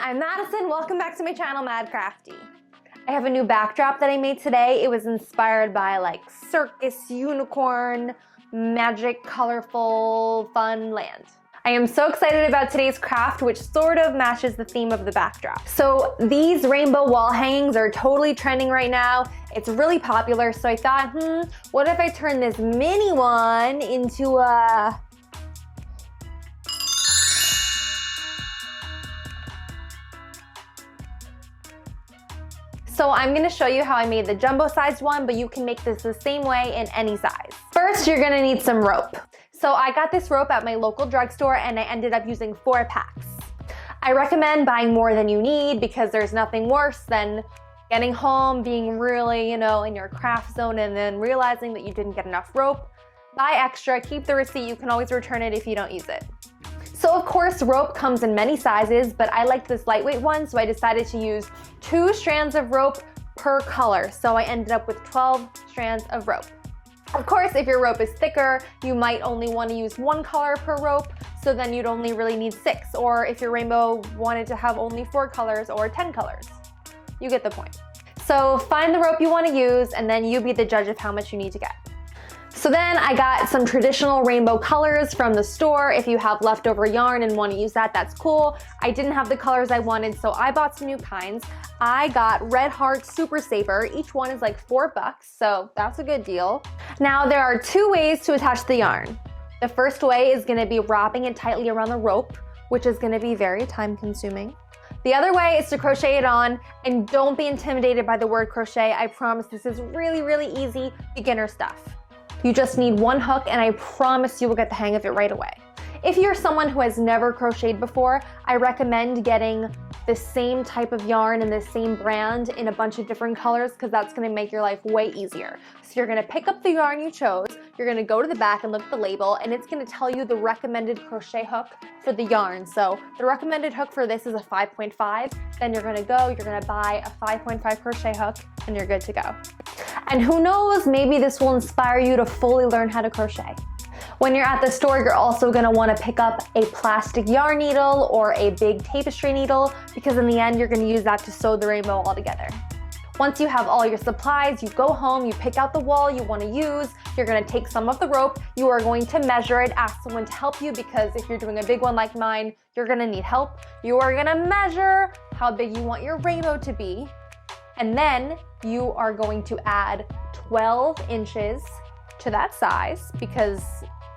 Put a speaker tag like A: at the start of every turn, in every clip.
A: I'm Madison, welcome back to my channel, Mad Crafty. I have a new backdrop that I made today. It was inspired by like circus, unicorn, magic, colorful, fun land. I am so excited about today's craft, which sort of matches the theme of the backdrop. So these rainbow wall hangings are totally trending right now. It's really popular, so I thought, what if I turn this mini one into a... So I'm gonna show you how I made the jumbo sized one, but you can make this the same way in any size. First, you're gonna need some rope. So I got this rope at my local drugstore and I ended up using 4 packs. I recommend buying more than you need because there's nothing worse than getting home, being really, in your craft zone and then realizing that you didn't get enough rope. Buy extra, keep the receipt, you can always return it if you don't use it. So of course, rope comes in many sizes, but I liked this lightweight one, so I decided to use 2 strands of rope per color. So I ended up with 12 strands of rope. Of course, if your rope is thicker, you might only want to use 1 color per rope, so then you'd only really need 6. Or if your rainbow wanted to have only 4 colors or 10 colors. You get the point. So find the rope you want to use, and then you be the judge of how much you need to get. So then I got some traditional rainbow colors from the store. If you have leftover yarn and want to use that, that's cool. I didn't have the colors I wanted, so I bought some new kinds. I got Red Heart Super Saver. Each one is like $4, so that's a good deal. Now there are 2 ways to attach the yarn. The first way is going to be wrapping it tightly around the rope, which is going to be very time consuming. The other way is to crochet it on, and don't be intimidated by the word crochet. I promise this is really, really easy beginner stuff. You just need 1 hook and I promise you will get the hang of it right away. If you're someone who has never crocheted before, I recommend getting the same type of yarn and the same brand in a bunch of different colors because that's going to make your life way easier. So you're going to pick up the yarn you chose, you're going to go to the back and look at the label, and it's going to tell you the recommended crochet hook for the yarn. So the recommended hook for this is a 5.5. Then you're going to buy a 5.5 crochet hook and you're good to go. And who knows, maybe this will inspire you to fully learn how to crochet. When you're at the store, you're also going to want to pick up a plastic yarn needle or a big tapestry needle because in the end you're going to use that to sew the rainbow all together. Once you have all your supplies, you go home, you pick out the wall you want to use, you're going to take some of the rope, you are going to measure it, ask someone to help you because if you're doing a big one like mine, you're going to need help. You are going to measure how big you want your rainbow to be, and then you are going to add 12 inches to that size because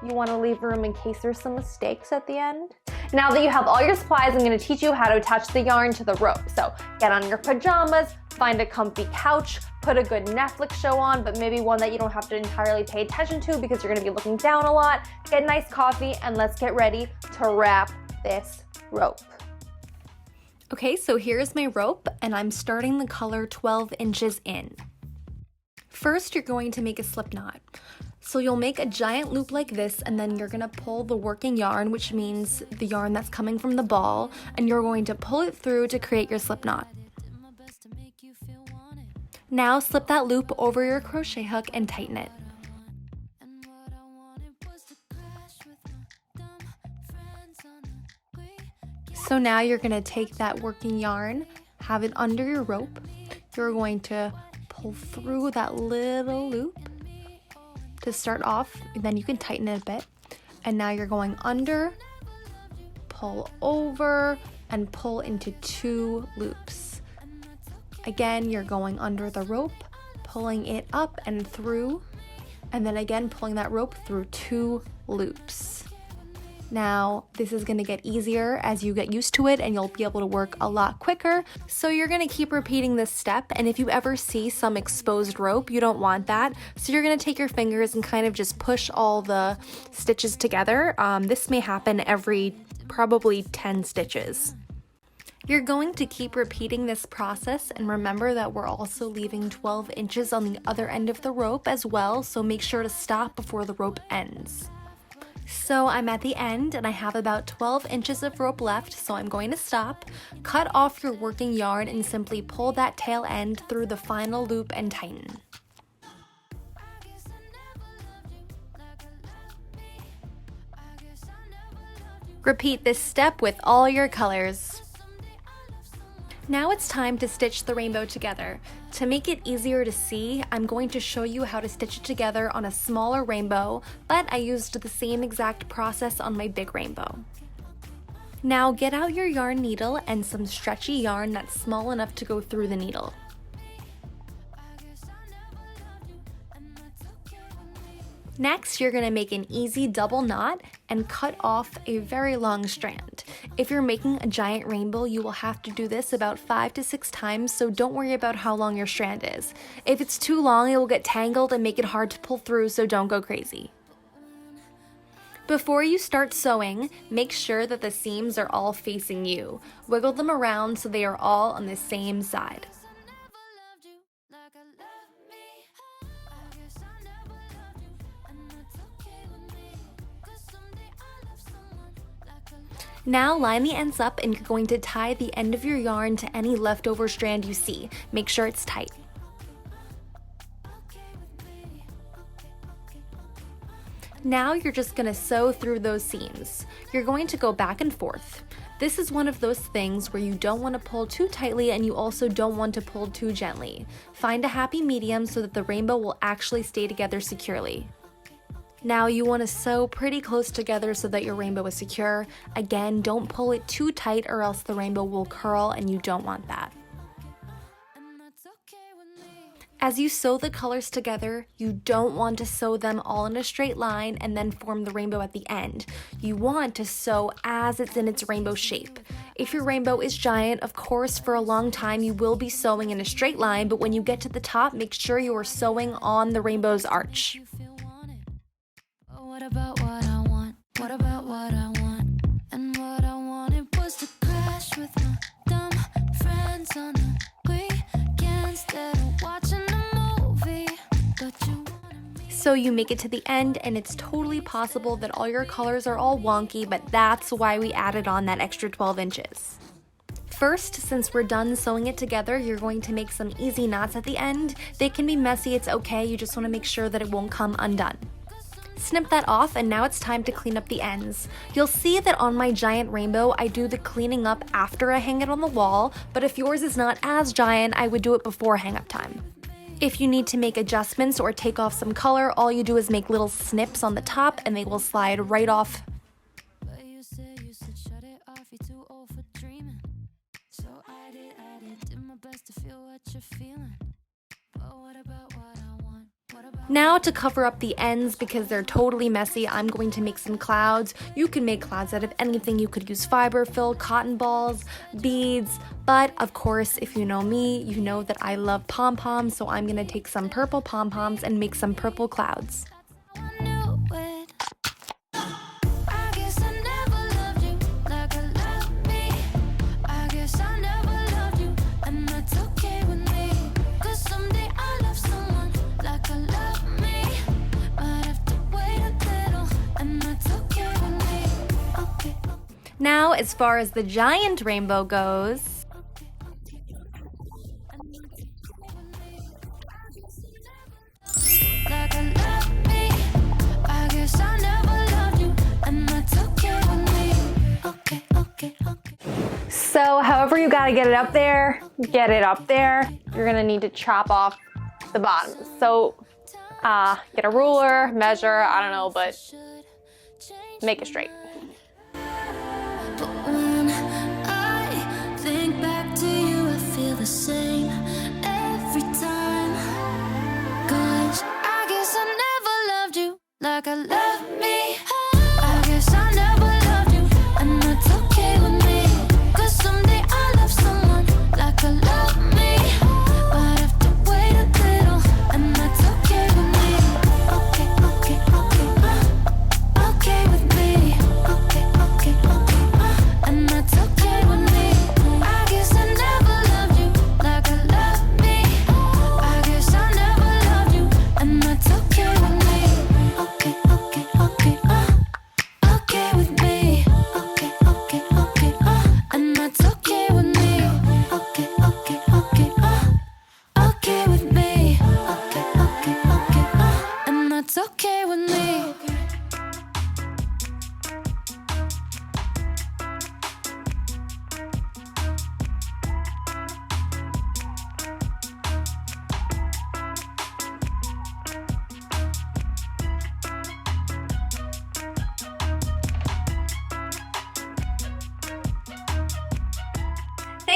A: you want to leave room in case there's some mistakes at the end. Now that you have all your supplies, I'm going to teach you how to attach the yarn to the rope. So get on your pajamas, find a comfy couch, put a good Netflix show on, but maybe one that you don't have to entirely pay attention to because you're going to be looking down a lot. Get nice coffee and let's get ready to wrap this rope. Okay, so here's my rope and I'm starting the color 12 inches in. First, you're going to make a slip knot. So you'll make a giant loop like this and then you're going to pull the working yarn, which means the yarn that's coming from the ball, and you're going to pull it through to create your slip knot. Now slip that loop over your crochet hook and tighten it. So now you're going to take that working yarn, have it under your rope. You're going to pull through that little loop to start off, then you can tighten it a bit. And now you're going under, pull over, and pull into 2 loops. Again, you're going under the rope, pulling it up and through, and then again pulling that rope through 2 loops. Now, this is going to get easier as you get used to it and you'll be able to work a lot quicker. So you're going to keep repeating this step, and if you ever see some exposed rope, you don't want that. So you're going to take your fingers and kind of just push all the stitches together. This may happen every probably 10 stitches. You're going to keep repeating this process, and remember that we're also leaving 12 inches on the other end of the rope as well, so make sure to stop before the rope ends. So I'm at the end and I have about 12 inches of rope left, so I'm going to stop. Cut off your working yarn and simply pull that tail end through the final loop and tighten. Repeat this step with all your colors. Now it's time to stitch the rainbow together. To make it easier to see, I'm going to show you how to stitch it together on a smaller rainbow, but I used the same exact process on my big rainbow. Now get out your yarn needle and some stretchy yarn that's small enough to go through the needle. Next, you're going to make an easy double knot and cut off a very long strand. If you're making a giant rainbow, you will have to do this about 5 to 6 times, so don't worry about how long your strand is. If it's too long, it will get tangled and make it hard to pull through, so don't go crazy. Before you start sewing, make sure that the seams are all facing you. Wiggle them around so they are all on the same side. Now line the ends up and you're going to tie the end of your yarn to any leftover strand you see. Make sure it's tight. Now you're just going to sew through those seams. You're going to go back and forth. This is one of those things where you don't want to pull too tightly and you also don't want to pull too gently. Find a happy medium so that the rainbow will actually stay together securely. Now you want to sew pretty close together so that your rainbow is secure. Again, don't pull it too tight or else the rainbow will curl and you don't want that. As you sew the colors together, you don't want to sew them all in a straight line and then form the rainbow at the end. You want to sew as it's in its rainbow shape. If your rainbow is giant, of course, for a long time you will be sewing in a straight line, but when you get to the top, make sure you are sewing on the rainbow's arch.
B: What about what I want? What about what I want? And what I wanted was to crash with my dumb friends on the weekend instead of watching a movie. But you wanted me.
A: So you make it to the end and it's totally possible that all your colors are all wonky, but that's why we added on that extra 12 inches. First, since we're done sewing it together, you're going to make some easy knots at the end. They can be messy, it's okay, you just want to make sure that it won't come undone. Snip that off and now it's time to clean up the ends. You'll see that on my giant rainbow, I do the cleaning up after I hang it on the wall, but if yours is not as giant, I would do it before hang up time. If you need to make adjustments or take off some color, all you do is make little snips on the top and they will slide right off.
B: But you said shut it off, you're too old for dreaming. So I did my best to feel what you're feeling. But what about what I want?
A: Now to cover up the ends because they're totally messy, I'm going to make some clouds. You can make clouds out of anything. You could use fiber fill, cotton balls, beads, but of course, if you know me, you know that I love pom-poms, so I'm going to take some purple pom-poms and make some purple clouds. Now, as far as the giant rainbow goes, so however you gotta get it up there, get it up there. You're gonna need to chop off the bottom. So get a ruler, measure, I don't know, but make it straight.
B: The same every time, 'cause I guess I never loved you like I love me. I guess I never loved you, and that's okay with me, 'cause someday I love someone like I love me, but I have to wait a little, and that's okay with me. Okay with me.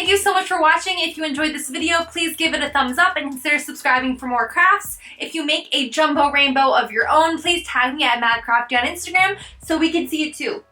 A: Thank you so much for watching. If you enjoyed this video, please give it a thumbs up and consider subscribing for more crafts. If you make a jumbo rainbow of your own, please tag me at madcrafty on Instagram so we can see it too.